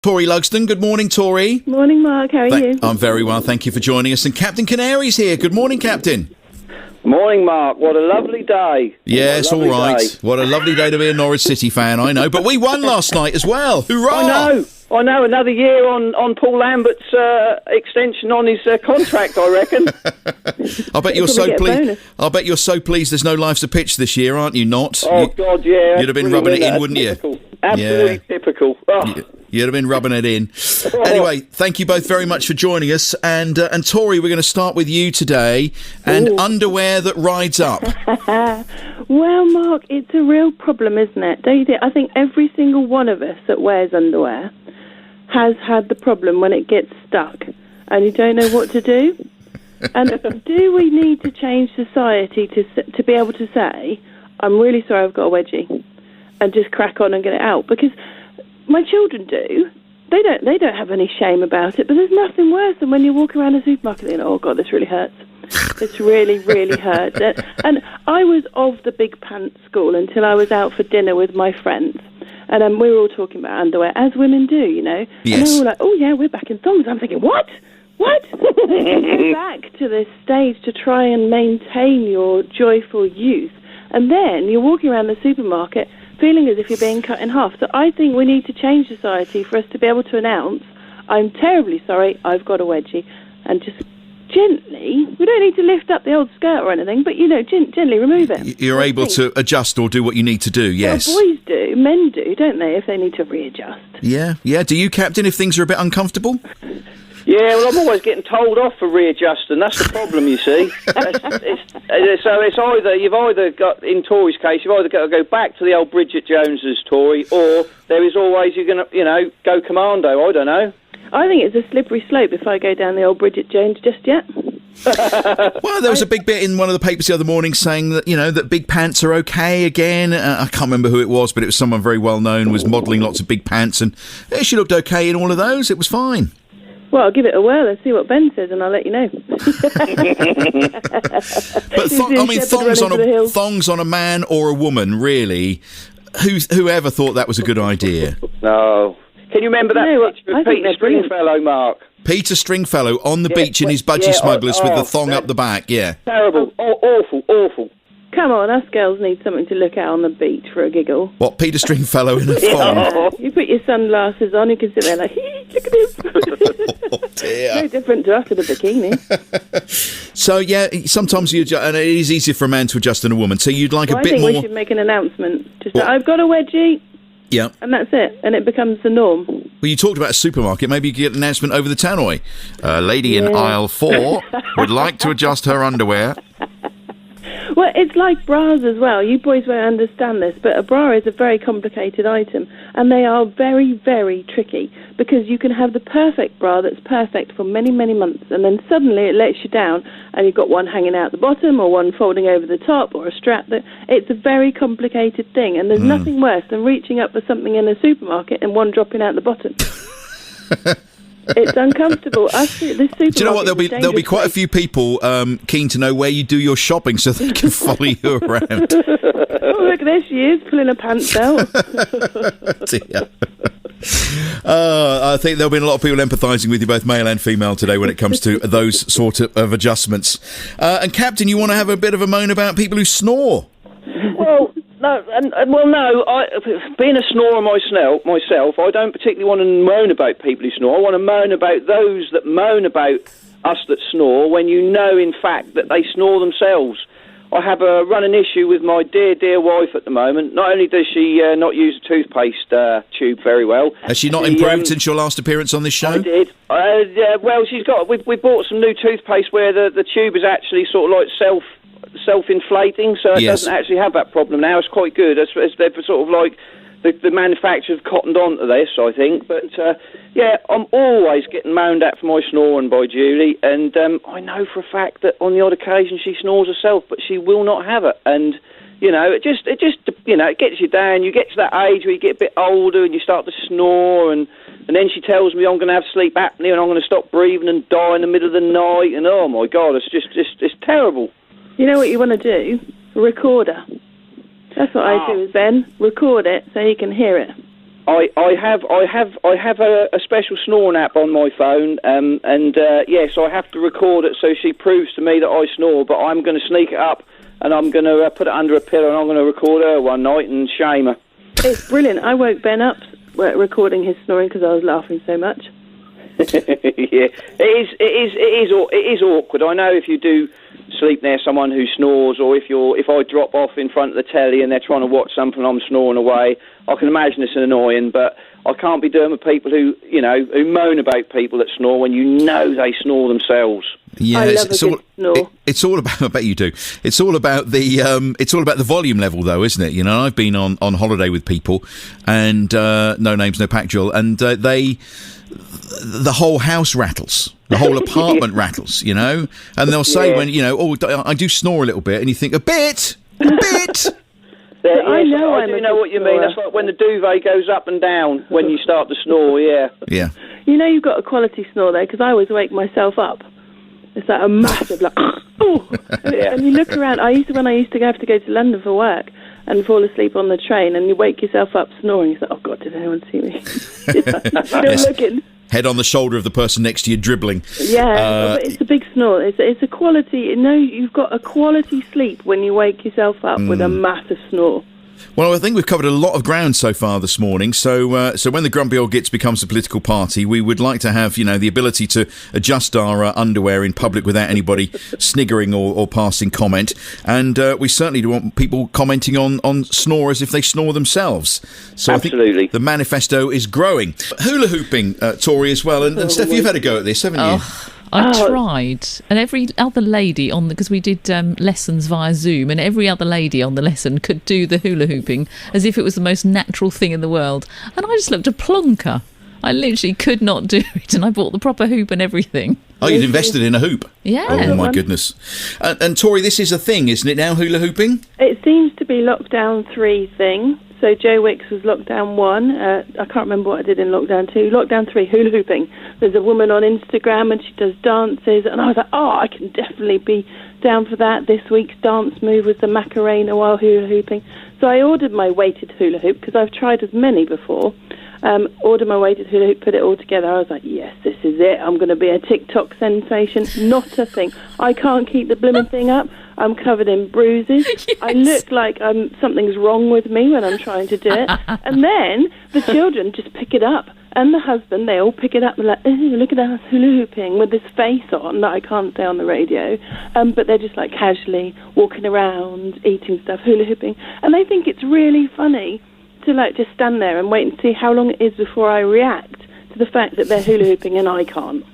Tori Lugston, good morning, Tori. Morning, Mark. How are you? I'm very well, thank you for joining us. And Captain Canary's here. Good morning, Captain. Morning, Mark. What a lovely day. Yes, all right. What a lovely day to be a Norwich City fan, I know. But we won last night as well. Hurrah! I know. Another year on Paul Lambert's extension on his contract, I reckon. I bet you're so pleased. I bet you're so pleased there's no Life's a Pitch this year, aren't you? Not? God, yeah. You'd have been rubbing it in, wouldn't typical. you? Absolutely typical. Oh. You'd have been rubbing it in. Anyway, thank you both very much for joining us. And Tori, we're going to start with you today. And underwear that rides up. Well, Mark, it's a real problem, isn't it? Don't you think? I think every single one of us that wears underwear has had the problem when it gets stuck and you don't know what to do. And do we need to change society to be able to say, I'm really sorry I've got a wedgie, and just crack on and get it out? Because my children do. They don't have any shame about it, but there's nothing worse than when you walk around a supermarket and oh, God, this really hurts. This really, really hurts. And I was of the big pants school until I was out for dinner with my friends. And we were all talking about underwear, as women do, you know. Yes. And they were all like, oh, yeah, we're back in thongs. I'm thinking, what? Go back to this stage to try and maintain your joyful youth. And then you're walking around the supermarket feeling as if you're being cut in half. So I think we need to change society for us to be able to announce, I'm terribly sorry, I've got a wedgie. And just gently, we don't need to lift up the old skirt or anything, but, you know, gently remove it. You're able to adjust or do what you need to do, yes. Well, boys do, men do, don't they, if they need to readjust? Yeah. Do you, Captain, if things are a bit uncomfortable? Yeah, well, I'm always getting told off for readjusting. That's the problem, you see. So it's you've either got, in Tory's case, you've either got to go back to the old Bridget Jones's Tory, or there is always you're going to, go commando. I don't know. I think it's a slippery slope if I go down the old Bridget Jones just yet. Well, there was a big bit in one of the papers the other morning saying that, that big pants are okay again. I can't remember who it was, but it was someone very well known, was modelling lots of big pants, and she looked okay in all of those. It was fine. Well, I'll give it a whirl and see what Ben says, and I'll let you know. But thongs on a man or a woman, really? Whoever thought that was a good idea? No. Can you remember that picture of Peter Stringfellow, Mark? Peter Stringfellow on the beach in his budgie smugglers with the thong up the back, yeah. Terrible. Awful. Come on, us girls need something to look at on the beach for a giggle. What, Peter Stringfellow in a thong? You put your sunglasses on, you can sit there like, look at him. Oh, dear. No different to us with a bikini. So, yeah, sometimes you adjust, and it is easier for a man to adjust than a woman, so you'd like a bit more... I think we should make an announcement. Just say, I've got a wedgie. Yeah. And that's it, and it becomes the norm. Well, you talked about a supermarket. Maybe you could get an announcement over the tannoy. A lady in aisle 4 would like to adjust her underwear. Well, it's like bras as well. You boys won't understand this, but a bra is a very complicated item, and they are very, very tricky, because you can have the perfect bra that's perfect for many, many months, and then suddenly it lets you down, and you've got one hanging out the bottom, or one folding over the top, or a strap. It's a very complicated thing, and there's nothing worse than reaching up for something in a supermarket and one dropping out the bottom. It's uncomfortable. Do you know what? There'll be quite a few people keen to know where you do your shopping so they can follow you around. Oh, look, there she is, pulling her pants out. I think there'll be a lot of people empathising with you, both male and female, today when it comes to those sort of adjustments. And Captain, you want to have a bit of a moan about people who snore? Well, no, being a snorer myself, I don't particularly want to moan about people who snore. I want to moan about those that moan about us that snore when you know, in fact, that they snore themselves. I have a running issue with my dear, dear wife at the moment. Not only does she not use a toothpaste tube very well... Has she not improved since your last appearance on this show? I did. Well, we bought some new toothpaste where the tube is actually sort of like self-inflating, so it doesn't actually have that problem now. It's quite good. They've sort of like the manufacturers cottoned on to this, I think. But I'm always getting moaned at for my snoring by Julie, and I know for a fact that on the odd occasion she snores herself, but she will not have it. And it just it gets you down. You get to that age where you get a bit older and you start to snore, and then she tells me I'm going to have sleep apnea and I'm going to stop breathing and die in the middle of the night. And oh my God, it's terrible. You know what you want to do? Record her. That's what I do with Ben. Record it so he can hear it. I have a special snoring app on my phone, and yes, I have to record it so she proves to me that I snore. But I'm going to sneak it up, and I'm going to put it under a pillow, and I'm going to record her one night and shame her. It's brilliant. I woke Ben up recording his snoring because I was laughing so much. Yeah, it is awkward. I know if you do sleep near someone who snores, or if I drop off in front of the telly and they're trying to watch something and I'm snoring away, I can imagine it's annoying, but I can't be doing with people who moan about people that snore when you know they snore themselves. Yeah, I love a good snore. It's all about. I bet you do. It's all about the volume level, though, isn't it? You know, I've been on holiday with people, and no names, no pack drill, and the whole house rattles. The whole apartment rattles, you know, and they'll say when I do snore a little bit, and you think a bit. I know what you mean. That's like when the duvet goes up and down when you start to snore. Yeah. Yeah. You know you've got a quality snore though, because I always wake myself up. It's like a massive and you look around. When I used to have to go to London for work and fall asleep on the train, and you wake yourself up snoring. It's like, oh God, did anyone see me? Still looking. Head on the shoulder of the person next to you, dribbling. Yeah, but it's a big snore. It's a quality. You've got a quality sleep when you wake yourself up with a massive snore. Well, I think we've covered a lot of ground so far this morning. So when the Grumpy Old Gits becomes a political party, we would like to have, the ability to adjust our underwear in public without anybody sniggering or passing comment. And we certainly do want people commenting on snorers if they snore themselves. So absolutely. I think the manifesto is growing. Hula hooping, Tori, as well. And Steph, you've had a go at this, haven't you? I tried, and every other lady because we did lessons via Zoom, and every other lady on the lesson could do the hula hooping as if it was the most natural thing in the world. And I just looked a plonker. I literally could not do it, and I bought the proper hoop and everything. Oh, you'd invested in a hoop? Yeah. Oh, my goodness. And Tori, this is a thing, isn't it now, hula hooping? It seems to be lockdown 3 thing. So Joe Wicks was lockdown 1. I can't remember what I did in lockdown 2. Lockdown 3, hula hooping. There's a woman on Instagram and she does dances. And I was like, I can definitely be down for that. This week's dance move was the Macarena while hula hooping. So I ordered my weighted hula hoop because I've tried as many before. Ordered my weighted hula hoop, put it all together. I was like, yes, this is it. I'm going to be a TikTok sensation. Not a thing. I can't keep the blooming thing up. I'm covered in bruises. Yes. I look like something's wrong with me when I'm trying to do it. And then the children just pick it up. And the husband, they all pick it up and like, look at us hula hooping with this face on that I can't say on the radio. But they're just like casually walking around, eating stuff, hula hooping. And they think it's really funny to like just stand there and wait and see how long it is before I react to the fact that they're hula hooping and I can't.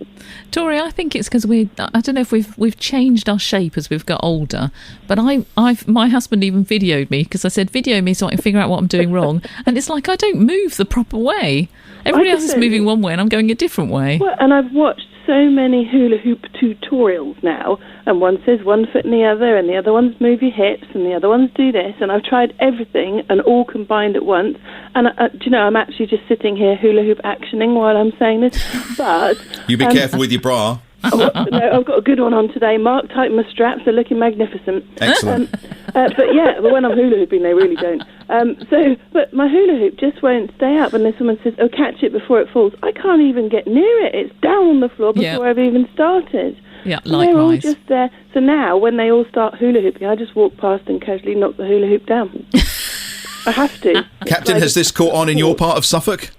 Tori, I think it's because I don't know if we've changed our shape as we've got older, but my husband even videoed me because I said, video me so I can figure out what I'm doing wrong. And it's like, I don't move the proper way. Everybody else is moving one way and I'm going a different way. Well, and I've watched so many hula hoop tutorials now, and one says one foot in the other, and the other ones move your hips, and the other ones do this, and I've tried everything and all combined at once, and I'm actually just sitting here hula hoop actioning while I'm saying this, but... You be careful with your bra. No, I've got a good one on today. Mark, tighten my straps, they're looking magnificent. Excellent. But when I'm hula hooping, they really don't. But my hula hoop just won't stay up, and this woman says, catch it before it falls. I can't even get near it. It's down on the floor before I've even started. Yeah, likewise. They're all just there. So now, when they all start hula hooping, I just walk past and casually knock the hula hoop down. I have to. Captain, has this caught on in your part of Suffolk?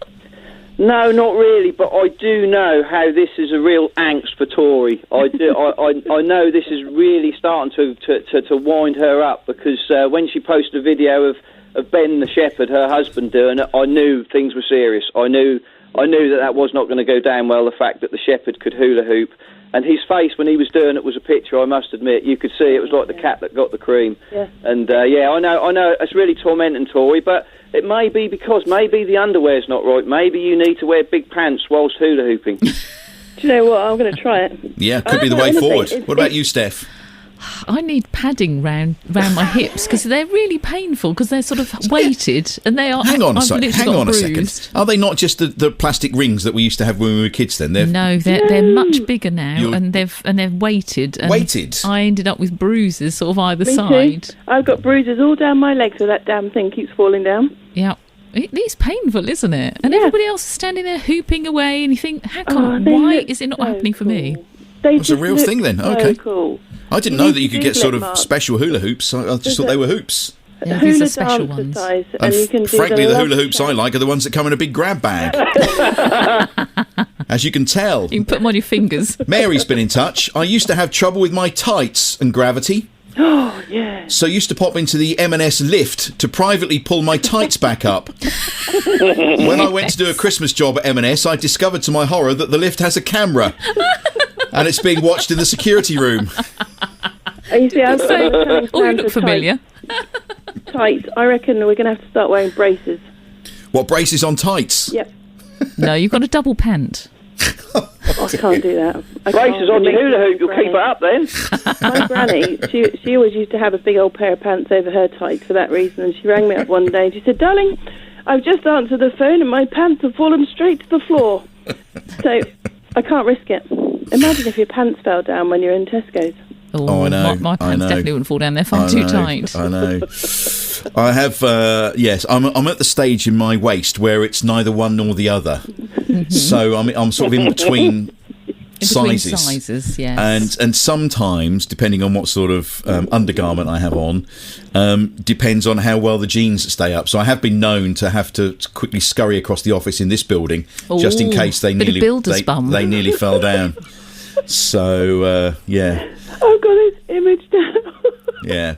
No, not really, but I do know how this is a real angst for Tori. I do. I know this is really starting to wind her up because when she posted a video of Ben the shepherd, her husband, doing it, I knew things were serious. I knew that was not going to go down well. The fact that the shepherd could hula hoop, and his face when he was doing it was a picture. I must admit, you could see it was like the cat that got the cream. Yeah. And I know it's really tormenting Tori, but. It may be because maybe the underwear's not right. Maybe you need to wear big pants whilst hula hooping. Do you know what? I'm going to try it. Yeah, could be the way forward. What about you, Steph? I need padding round my hips because they're really painful because they're sort of weighted and they are. Hang on a second. Are they not just the plastic rings that we used to have when we were kids? Then they're much bigger now and they're weighted. And weighted. I ended up with bruises sort of either Me side. Too. I've got bruises all down my legs where that damn thing keeps falling down. Yeah. It's painful, isn't it? And everybody else is standing there hooping away, and you think, why is it not happening for me? It's a real thing then. Okay. Cool. I didn't know that you could get sort of special hula hoops. I just thought they were hoops. Yeah, these are special ones. And you can frankly, the hula hoops I like are the ones that come in a big grab bag. As you can tell. You can put them on your fingers. Mary's been in touch. I used to have trouble with my tights and gravity. Oh, yeah. So I used to pop into the M&S lift to privately pull my tights back up. When I went to do a Christmas job at M&S, I discovered to my horror that the lift has a camera. And it's being watched in the security room. You see, I'm saying, you look familiar. Tights. I reckon we're going to have to start wearing braces. What, braces on tights? Yep. No, you've got a double pant. I can't do that. Braces on your hula hoop, you'll keep it up then. My granny, she always used to have a big old pair of pants over her tights for that reason, and she rang me up one day and she said, "Darling, I've just answered the phone and my pants have fallen straight to the floor." So I can't risk it. Imagine if your pants fell down when you're in Tesco's. Oh, I know. My pants definitely wouldn't fall down. They're far too tight. I know. I have, yes, I'm at the stage in my waist where it's neither one nor the other. So I'm sort of in between sizes, yes. And sometimes, depending on what sort of undergarment I have on, depends on how well the jeans stay up. So I have been known to have to quickly scurry across the office in this building just in case they nearly fell down. So, yeah. I've got this image down. Yeah.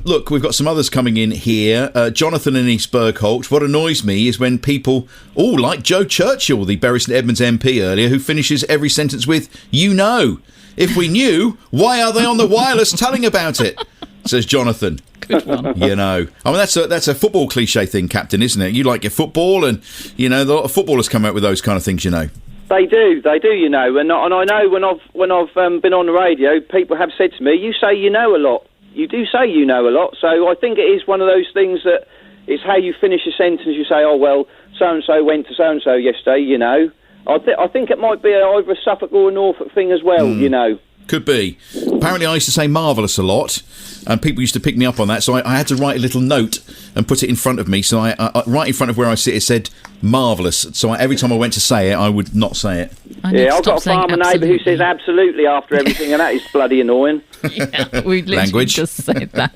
Look, we've got some others coming in here. Jonathan in East Bergholt. What annoys me is when people, like Joe Churchill, the Bury St Edmunds MP earlier, who finishes every sentence with, "You know. If we knew, why are they on the wireless telling about it?" Says Jonathan. Good one. You know. I mean, that's a football cliche thing, Captain, isn't it? You like your football, and, a lot of footballers come out with those kind of things, you know. They do, you know, and I know when I've been on the radio, people have said to me, "You say you know a lot." You do say you know a lot, so I think it is one of those things that it's how you finish a sentence. You say, "Oh well, so and so went to so and so yesterday," you know. I think it might be either a Suffolk or a Norfolk thing as well, you know. Could be. Apparently I used to say marvellous a lot, and people used to pick me up on that, so I had to write a little note and put it in front of me. So I right in front of where I sit, it said marvellous. So every time I went to say it, I would not say it. I've got a farmer neighbour who says absolutely after everything, and that is bloody annoying. Yeah, we literally just said that.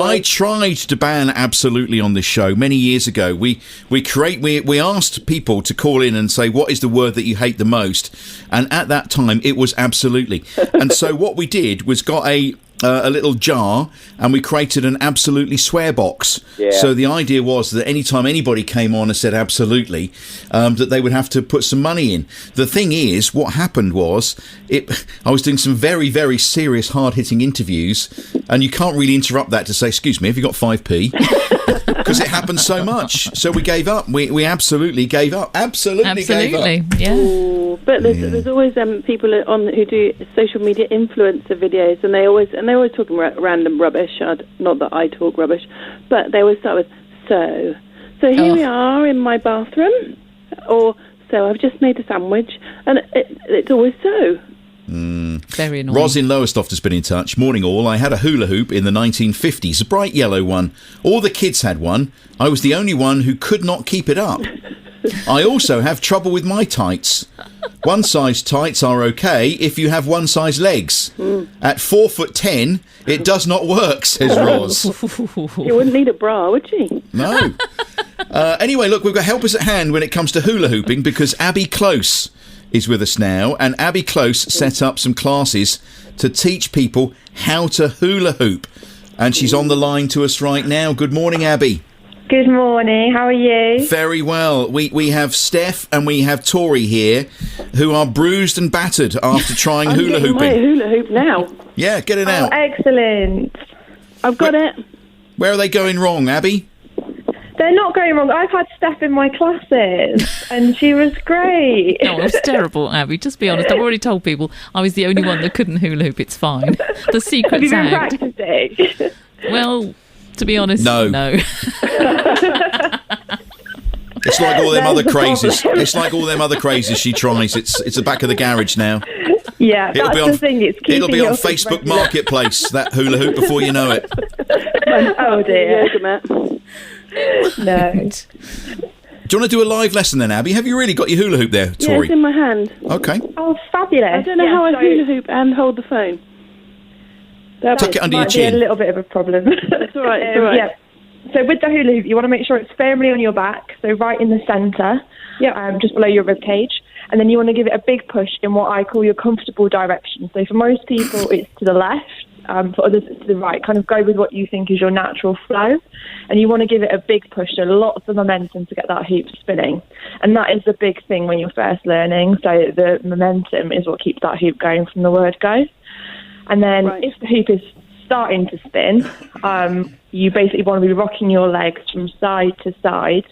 I tried to ban absolutely on this show many years ago. We asked people to call in and say, what is the word that you hate the most? And at that time, it was absolutely. And so what we did was got a little jar, and we created an absolutely swear box. Yeah. So the idea was that anytime anybody came on and said absolutely, that they would have to put some money in. The thing is, what happened was, I was doing some very, very serious, hard-hitting interviews, and you can't really interrupt that to say, "Excuse me, have you got 5p?" Because it happened so much. So we gave up. We absolutely gave up. Absolutely gave up. Yeah. Ooh, but there's always people on who do social media influencer videos, and they always talk about random rubbish. Not that I talk rubbish, but they always start with so here we are in my bathroom, or so I've just made a sandwich, and it's always so. Very annoying. Ros in Lowestoft has been in touch. Morning all. I had a hula hoop in the 1950s, a bright yellow one. All the kids had one. I was the only one who could not keep it up. I also have trouble with my tights. One size tights are okay if you have one size legs. At 4'10", it does not work, says Ros. You wouldn't need a bra, would you? No. Anyway, look, we've got helpers at hand when it comes to hula hooping, because Abby Close is with us now, and Abby Close set up some classes to teach people how to hula hoop, and she's on the line to us right now. Good morning, Abby. Good morning, how are you? Very well. We have Steph and we have Tori here, who are bruised and battered after trying hula hooping. I'm hula hoop now. Yeah, get it out. Excellent. I've got it. Where are they going wrong, Abby? They're not going wrong. I've had Steph in my classes, and she was great. No, it was terrible, Abby. Just be honest. I've already told people I was the only one that couldn't hula hoop. It's fine. The secret's out. Have you been practicing? Well, to be honest, no. It's like all them other crazes. It's like all them other crazes she tries. It's the back of the garage now. Yeah, that's the thing. It'll be on Facebook Marketplace, that hula hoop, before you know it. Oh dear. No. Do you want to do a live lesson then, Abby? Have you really got your hula hoop there, Yeah, Tori? it's in my hand. Okay. Oh, fabulous. I don't know how I hula hoop and hold the phone. Tuck it under your Might be a chin. little bit of a problem. It's all right, it's all right. Yeah. So with the hula hoop, you want to make sure it's firmly on your back, so right in the centre, just below your rib cage. And then you want to give it a big push in what I call your comfortable direction. So for most people, it's to the left. For others, it's to the right. Kind of go with what you think is your natural flow. And you want to give it a big push, so lots of momentum to get that hoop spinning. And that is the big thing when you're first learning. So the momentum is what keeps that hoop going from the word go. And then if the hoop is starting to spin, you basically want to be rocking your legs from side to side.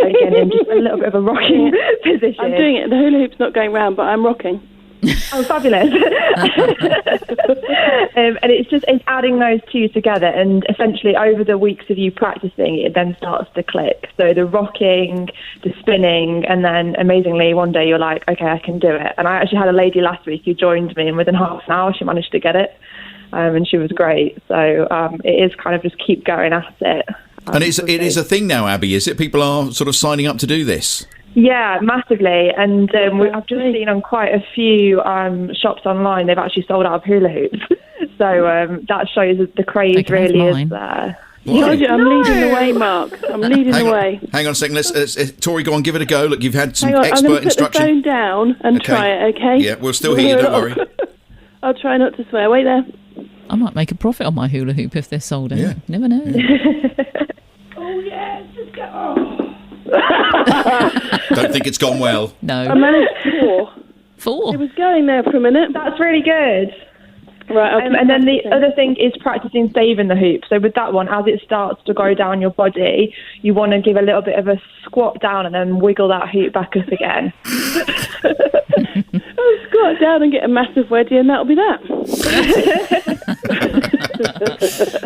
Again, in just a little bit of a rocking position. I'm doing it. The hula hoop's not going round, but I'm rocking. Oh, fabulous. And it's adding those two together, and essentially over the weeks of you practicing, it then starts to click. So the rocking, the spinning, and then amazingly one day you're like, okay, I can do it. And I actually had a lady last week who joined me, and within half an hour she managed to get it. And she was great. So it is kind of just keep going at it. And it is a thing now, Abby, is it? People are sort of signing up to do this. Yeah, massively. And I've just seen on quite a few shops online, they've actually sold out of hula hoops. So that shows that the craze really is there. Told you, I'm leading the way, Mark. I'm leading the way. Hang on a second. Let's Tori, go on, give it a go. Look, you've had some Hang on, expert I'm going to put instruction. the phone down and try it, okay? Yeah, we'll still hear you, don't worry. I'll try not to swear. Wait there. I might make a profit on my hula hoop if they're sold out. Yeah. Never know. Oh, yeah. Just go. Don't think it's gone well. No. I managed 4. 4. It was going there for a minute. That's really good. Right. And then the other thing is practicing saving the hoop. So with that one, as it starts to go down your body, you want to give a little bit of a squat down and then wiggle that hoop back up again. I'll squat down and get a massive wedgie, and that'll be that.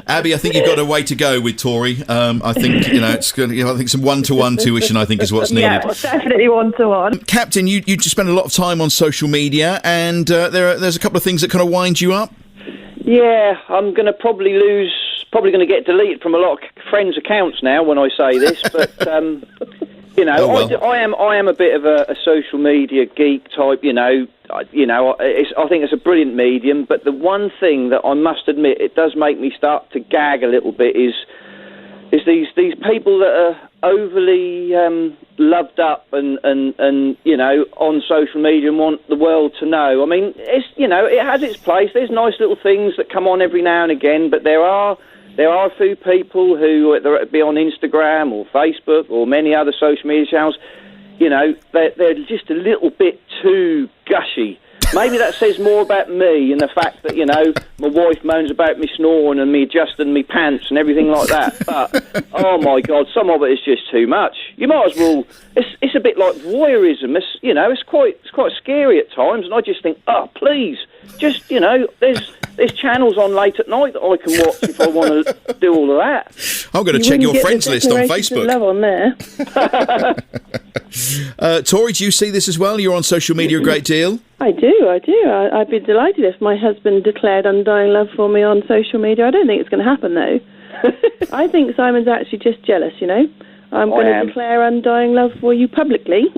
Abby, I think you've got a way to go with Tori. I think it's good. I think some one-to-one tuition, I think, is what's needed. Yeah, definitely one-to-one. Captain, you just spend a lot of time on social media, and there's a couple of things that kind of wind you up. Yeah, I'm going to probably going to get deleted from a lot of friends' accounts now when I say this, but I am a bit of a social media geek type. I think it's a brilliant medium, but the one thing that I must admit it does make me start to gag a little bit is these people that are overly loved up and on social media and want the world to know. I mean, it has its place. There's nice little things that come on every now and again, but there are a few people who, whether it be on Instagram or Facebook or many other social media channels, they're just a little bit too gushy. Maybe that says more about me and the fact that, my wife moans about me snoring and me adjusting me pants and everything like that. But, oh my God, some of it is just too much. You might as well, it's a bit like voyeurism. It's quite scary at times, and I just think, oh, please, just, there's channels on late at night that I can watch if I want to do all of that. I'm going to check your friends list on Facebook. Love on there. Tori, do you see this as well? You're on social media a great deal. I do. I'd be delighted if my husband declared undying love for me on social media. I don't think it's going to happen, though. I think Simon's actually just jealous, I'm going to declare undying love for you publicly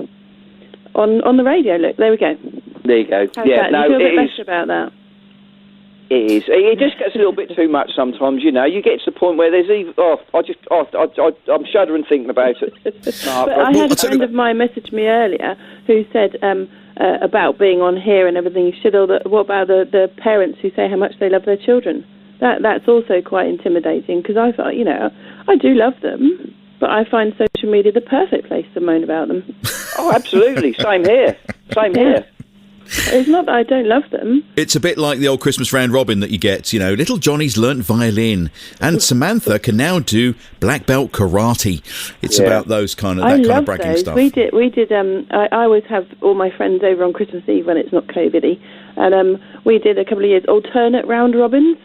on the radio. Look, there we go. There you go. How's Yeah, that? no, You feel a it bit is. better about that? It is. It just gets a little bit too much sometimes. You get to the point where there's even. I'm shuddering thinking about it. But I had a friend of mine message me earlier who said about being on here and everything. You should. What about the parents who say how much they love their children? That's also quite intimidating because I thought, I do love them, but I find social media the perfect place to moan about them. Oh, absolutely. Same here. Here. It's not that I don't love them. It's a bit like the old Christmas round robin that you get, little Johnny's learnt violin and Samantha can now do black belt karate. It's about those kind of bragging those. stuff. We did I always have all my friends over on Christmas Eve when it's not COVID-y, and we did a couple of years alternate round robins.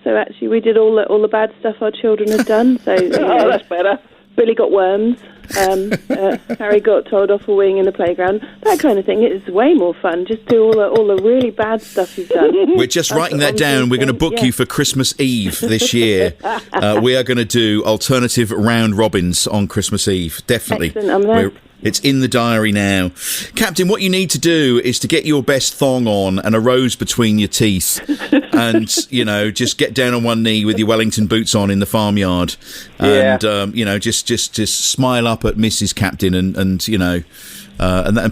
So actually we did all the bad stuff our children had done. So that's better. Billy got worms. Harry got told off a wing in the playground. That kind of thing. It's way more fun. Just do all the really bad stuff you've done. We're just writing that down. We're going to book you for Christmas Eve this year. We are going to do alternative round robins on Christmas Eve. Definitely. Excellent. I'm there. It's in the diary now. Captain, what you need to do is to get your best thong on and a rose between your teeth and, just get down on one knee with your Wellington boots on in the farmyard and, just smile up at Mrs. Captain and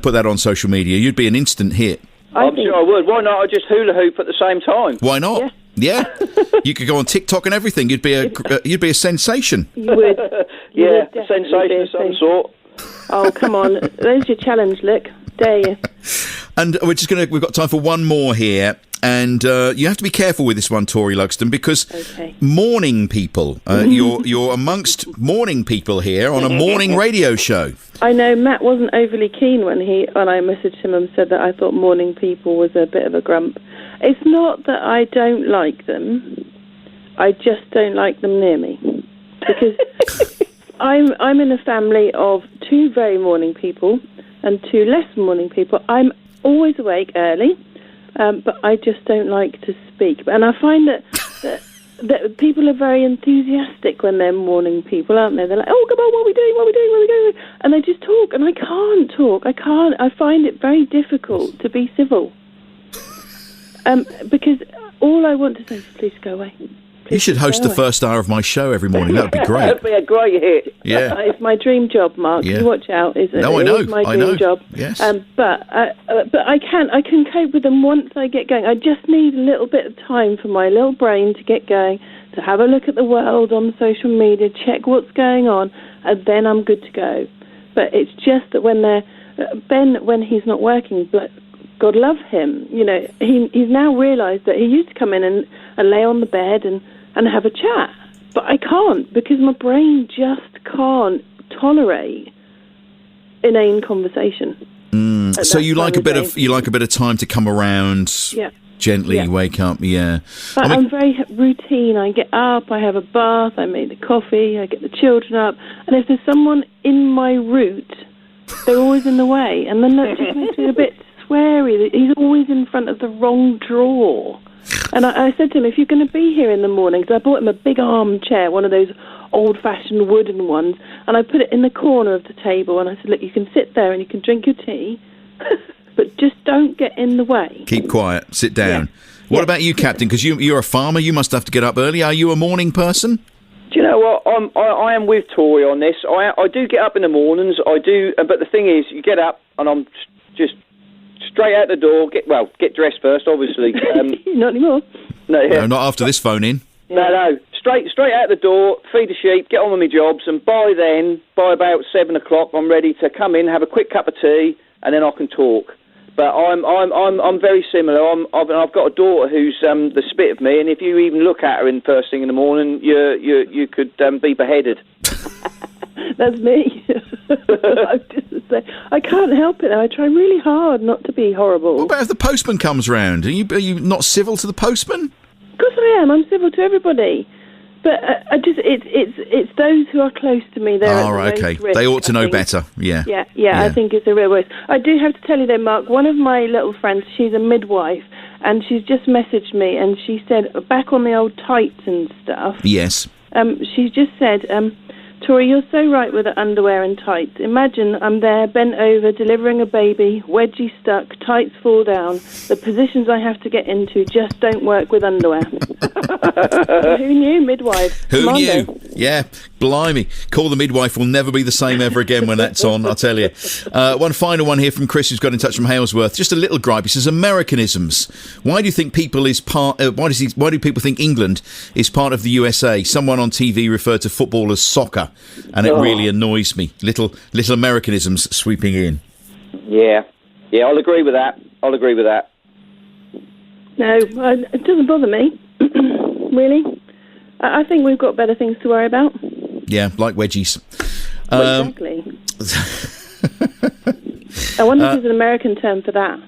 put that on social media. You'd be an instant hit. I'm sure I would. Why not? I just hula hoop at the same time. Why not? Yeah. You could go on TikTok and everything. You'd be a sensation. You would. A sensation of some sort. Oh, come on. There's your challenge, Lick. Dare you. And we've got time for one more here. And you have to be careful with this one, Tori Lugston, because morning people, you're amongst morning people here on a morning radio show. I know Matt wasn't overly keen when I messaged him and said that I thought morning people was a bit of a grump. It's not that I don't like them. I just don't like them near me. Because I'm in a family of 2 very morning people and 2 less morning people. I'm always awake early, but I just don't like to speak. And I find that people are very enthusiastic when they're morning people, aren't they? They're like, oh, come on, what are we doing? And they just talk, and I can't talk. I find it very difficult to be civil. Because all I want to say is, please go away. You should host the first hour of my show every morning. That would be great. That would be a great hit. Yeah. It's my dream job, Mark. Yeah. You watch out. It I know. is my dream job. Yes. But I can cope with them once I get going. I just need a little bit of time for my little brain to get going, to have a look at the world on social media, check what's going on, and then I'm good to go. But it's just that when Ben, when he's not working, but God love him, he's now realised that he used to come in and lay on the bed and have a chat. But I can't, because my brain just can't tolerate inane conversation. So you like a bit of time to come around, gently wake up, But I'm very routine. I get up, I have a bath, I make the coffee, I get the children up, and if there's someone in my route, they're always in the way, and then that just makes me a bit sweary. He's always in front of the wrong drawer. And I said to him, if you're going to be here in the morning, because I bought him a big armchair, one of those old-fashioned wooden ones, and I put it in the corner of the table, and I said, look, you can sit there and you can drink your tea, but just don't get in the way. Keep quiet, sit down. What about you, Captain? Because you're a farmer, you must have to get up early. Are you a morning person? Do you know what? I am with Tori on this. I do get up in the mornings, I do, but the thing is, you get up, and I'm just straight out the door, get dressed first, obviously. Not anymore. No, not after this phone in. No. Straight out the door, feed the sheep, get on with my jobs, and by about 7 o'clock, I'm ready to come in, have a quick cup of tea, and then I can talk. But I'm very similar. I've got a daughter who's the spit of me, and if you even look at her in first thing in the morning, you could be beheaded. That's me. I can't help it. I try really hard not to be horrible. What about if the postman comes round? Are you not civil to the postman? Of course I am. I'm civil to everybody. But it's those who are close to me. They're at the most risk, they ought to know better. Yeah. I think it's a real waste. I do have to tell you though, Mark, one of my little friends, she's a midwife, and she's just messaged me, and she said, back on the old tights and stuff. Yes. She's just said, Tori, you're so right with the underwear and tights. Imagine I'm there, bent over, delivering a baby, wedgie stuck, tights fall down. The positions I have to get into just don't work with underwear. Who knew, midwife? Who knew? Yeah, blimey. Call the Midwife will never be the same ever again when that's on, I'll tell you. One final one here from Chris, who's got in touch from Halesworth. Just a little gripe. He says, Americanisms. Why do you think why do people think England is part of the USA? Someone on TV referred to football as soccer, and it really annoys me. Little Americanisms sweeping in. Yeah, I'll agree with that. No, it doesn't bother me. Really. I think we've got better things to worry about. Yeah, like wedgies. Exactly. I wonder if there's an American term for that.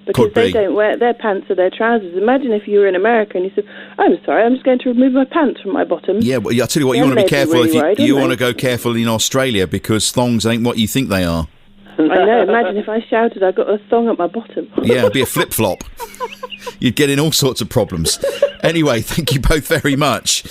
because they don't wear their pants or their trousers. Imagine if you were in America and you said, "I'm sorry, I'm just going to remove my pants from my bottom." Yeah, well, I tell you what, you want to be careful if you want to go careful in Australia, because thongs ain't what you think they are. I know. Imagine if I shouted, "I got a thong at my bottom." Yeah, it'd be a flip flop. You'd get in all sorts of problems. Anyway, thank you both very much.